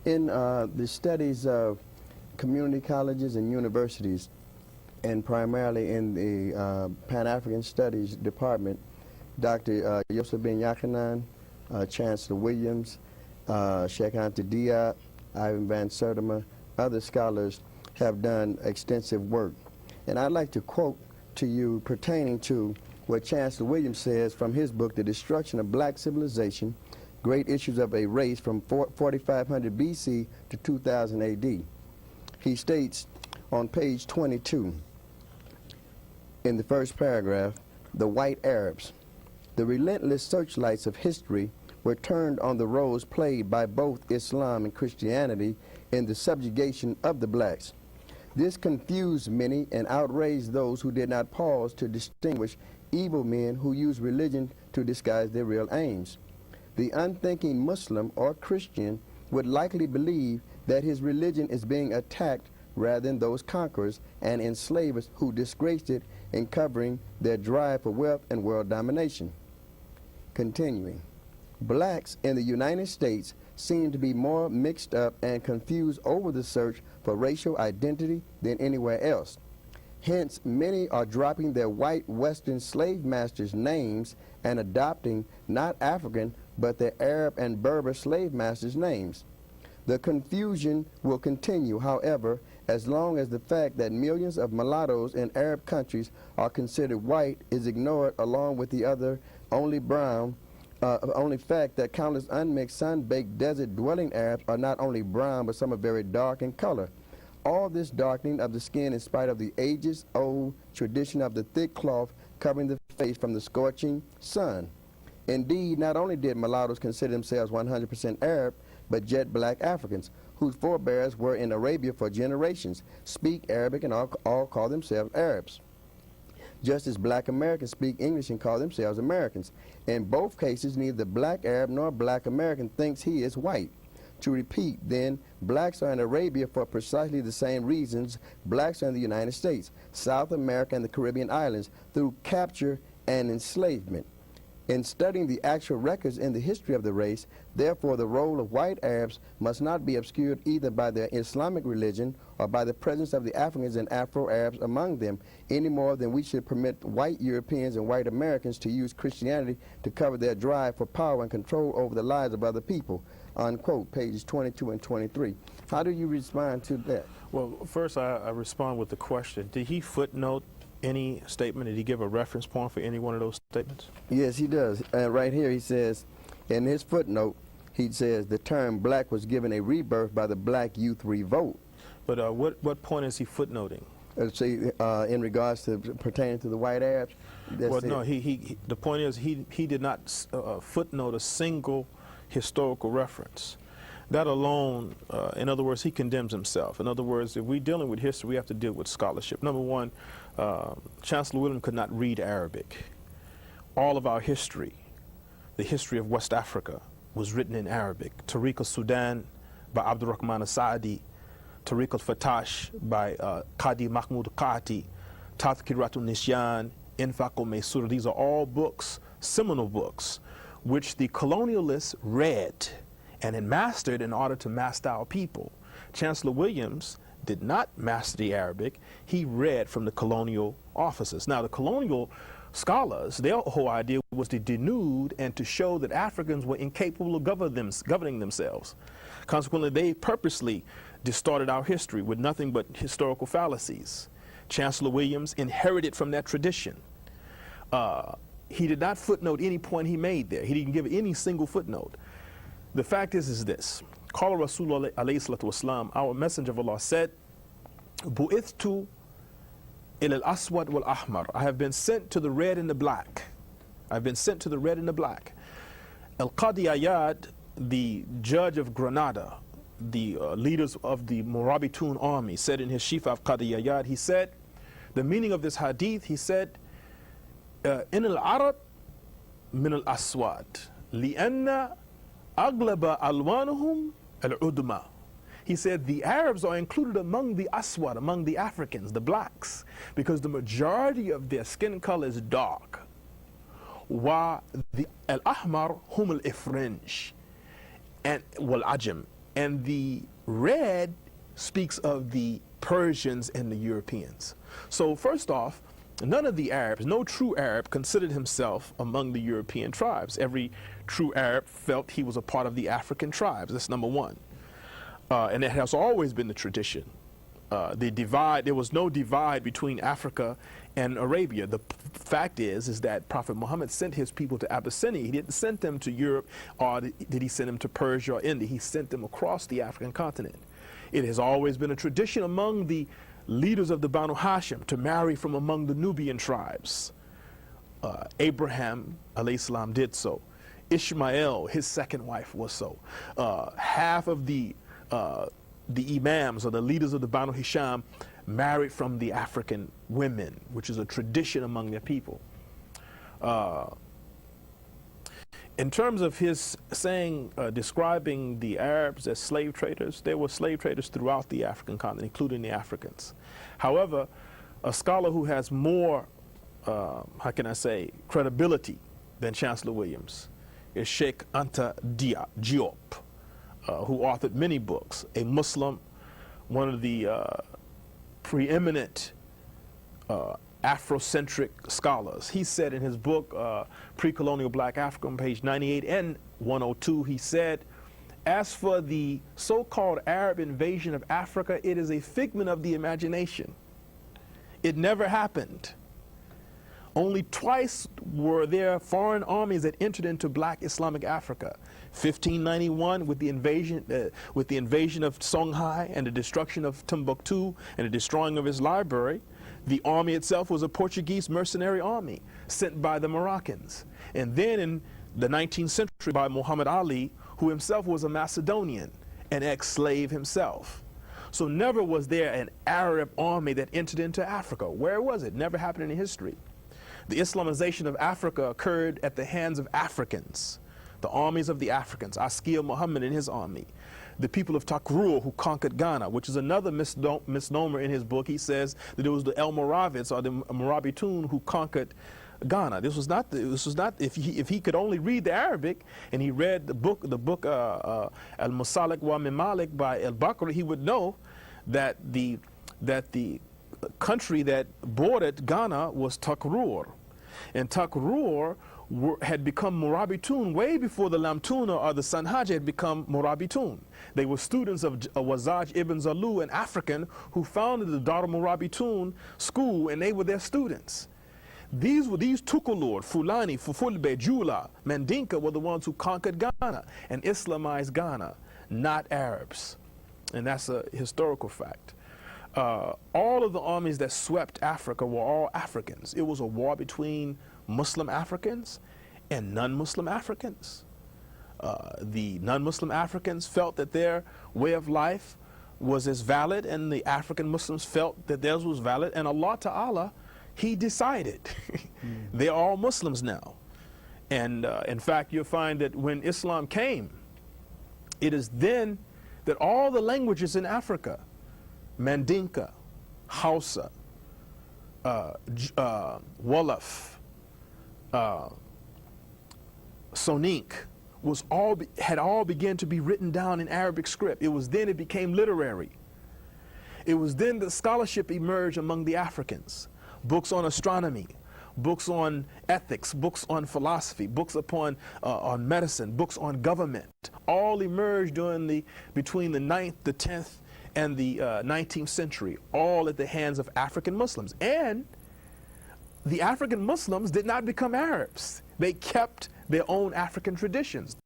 In the studies of community colleges and universities, and primarily in the Pan-African Studies Department, Dr. Yusuf bin Yakanan, Chancellor Williams, Sheikh Anta Diop, Ivan Van Sertima, other scholars have done extensive work. And I'd like to quote to you pertaining to what Chancellor Williams says from his book, The Destruction of Black Civilization, Great Issues of a Race from 4500 BC to 2000 AD. He states on page 22, in the first paragraph, the white Arabs. The relentless searchlights of history were turned on the roles played by both Islam and Christianity in the subjugation of the blacks. This confused many and outraged those who did not pause to distinguish evil men who use religion to disguise their real aims. The unthinking Muslim or Christian would likely believe that his religion is being attacked rather than those conquerors and enslavers who disgraced it in covering their drive for wealth and world domination. Continuing, blacks in the United States seem to be more mixed up and confused over the search for racial identity than anywhere else. Hence, many are dropping their white Western slave masters' names and adopting not African, but their Arab and Berber slave masters' names. The confusion will continue, however, as long as the fact that millions of mulattoes in Arab countries are considered white is ignored, along with the other only fact that countless unmixed, sun-baked, desert-dwelling Arabs are not only brown, but some are very dark in color. All this darkening of the skin in spite of the ages-old tradition of the thick cloth covering the face from the scorching sun. Indeed, not only did mulattoes consider themselves 100% Arab, but jet black Africans, whose forebears were in Arabia for generations, speak Arabic and all call themselves Arabs. Just as black Americans speak English and call themselves Americans. In both cases, neither black Arab nor black American thinks he is white. To repeat, then, blacks are in Arabia for precisely the same reasons blacks are in the United States, South America, and the Caribbean islands, through capture and enslavement. In studying the actual records in the history of the race, therefore, the role of white Arabs must not be obscured either by their Islamic religion or by the presence of the Africans and Afro-Arabs among them, any more than we should permit white Europeans and white Americans to use Christianity to cover their drive for power and control over the lives of other people. Unquote, pages 22 and 23. How do you respond to that? Well, first I respond with the question, did he footnote any statement? Did he give a reference point for any one of those statements? Yes, he does. Right here he says, in his footnote, he says the term black was given a rebirth by the Black Youth Revolt. But what point is he footnoting? See, in regards to pertaining to the white Arabs? Well, no, the point is he did not footnote a single historical reference. That alone, in other words, he condemns himself. In other words, if we're dealing with history, we have to deal with scholarship. Number one, Chancellor Williams could not read Arabic. All of our history, the history of West Africa, was written in Arabic. Tariq al-Sudan by Abdurrahman al-Sa'di, Tariq al-Fatash by Qadi Mahmoud Qati, Tadhkirat al-Nisyan, Infaq al-Maysur. These are all books, seminal books, which the colonialists read and had mastered in order to master our people. Chancellor Williams did not master the Arabic. He read from the colonial officers. Now, the colonial scholars, their whole idea was to denude and to show that Africans were incapable of governing themselves. Consequently, they purposely distorted our history with nothing but historical fallacies. Chancellor Williams inherited from that tradition. He did not footnote any point he made there. He didn't give any single footnote. The fact is this. Qala Rasulullah alayhi salatu wasalam, our Messenger of Allah said, Bu'ithtu ila al-aswad wal-ahmar. I have been sent to the red and the black. I've been sent to the red and the black. Al-Qadi Ayad, the judge of Granada, the leaders of the Murabitun army, said in his Shifa of Qadi Ayad, he said, the meaning of this hadith, he said, in al-Arab min al-aswad, li'anna aglaba alwanuhum al-udma. He said the Arabs are included among the aswad, among the Africans, the blacks, because the majority of their skin color is dark. Wa the al-ahmar hum al-ifrinj and wal-ajam. And the red speaks of the Persians and the Europeans. So first off, none of the Arabs, no true Arab considered himself among the European tribes. Every true Arab felt he was a part of the African tribes. That's number one. And it has always been the tradition. There was no divide between Africa and Arabia. The fact is that Prophet Muhammad sent his people to Abyssinia. He didn't send them to Europe, or did he send them to Persia or India. He sent them across the African continent. It has always been a tradition among the leaders of the Banu Hashim to marry from among the Nubian tribes. Abraham alayhi salam did so. Ishmael, his second wife, was so. Half of the imams or the leaders of the Banu Hisham married from the African women, which is a tradition among their people. In terms of his saying, describing the Arabs as slave traders, there were slave traders throughout the African continent, including the Africans. However, a scholar who has more, how can I say, credibility than Chancellor Williams is Sheikh Anta Diop, who authored many books, a Muslim, one of the preeminent Afrocentric scholars. He said in his book, Pre-Colonial Black Africa, on page 98 and 102, he said, as for the so-called Arab invasion of Africa, it is a figment of the imagination. It never happened. Only twice were there foreign armies that entered into black Islamic Africa. 1591 with the invasion of Songhai and the destruction of Timbuktu and the destroying of his library. The army itself was a Portuguese mercenary army sent by the Moroccans. And then in the 19th century by Muhammad Ali, who himself was a Macedonian, an ex-slave himself. So never was there an Arab army that entered into Africa. Where was it? Never happened in history. The Islamization of Africa occurred at the hands of Africans, the armies of the Africans, Askia Muhammad and his army. The people of Takrur who conquered Ghana, which is another misnomer in his book. He says that it was the El Moravids or the Morabitun who conquered Ghana. This was not if he could only read the Arabic and he read the book Al-Masalik wa Mimalik by al-Bakr, he would know that the country that bordered Ghana was Takrur. And Takrur had become Morabitun way before the Lamtuna or the Sanhaja had become Morabitun. They were students of Wazaj ibn Zalu, an African who founded the Dar Morabitun school, and they were their students. These Tukulur, Fulani, Fufulbe, Jula, Mandinka were the ones who conquered Ghana and Islamized Ghana, not Arabs. And that's a historical fact. All of the armies that swept Africa were all Africans. It was a war between Muslim Africans and non-Muslim Africans. The non-Muslim Africans felt that their way of life was as valid, and the African Muslims felt that theirs was valid, and Allah Ta'ala, He decided. They're all Muslims now. And in fact, you'll find that when Islam came, it is then that all the languages in Africa, Mandinka, Hausa, Wolof, Sonic, had all began to be written down in Arabic script. It was then it became literary. It was then that scholarship emerged among the Africans. Books on astronomy, books on ethics, books on philosophy, books on medicine, books on government, all emerged between the 9th, the 10th, and the 19th century, all at the hands of African Muslims. And the African Muslims did not become Arabs. They kept their own African traditions.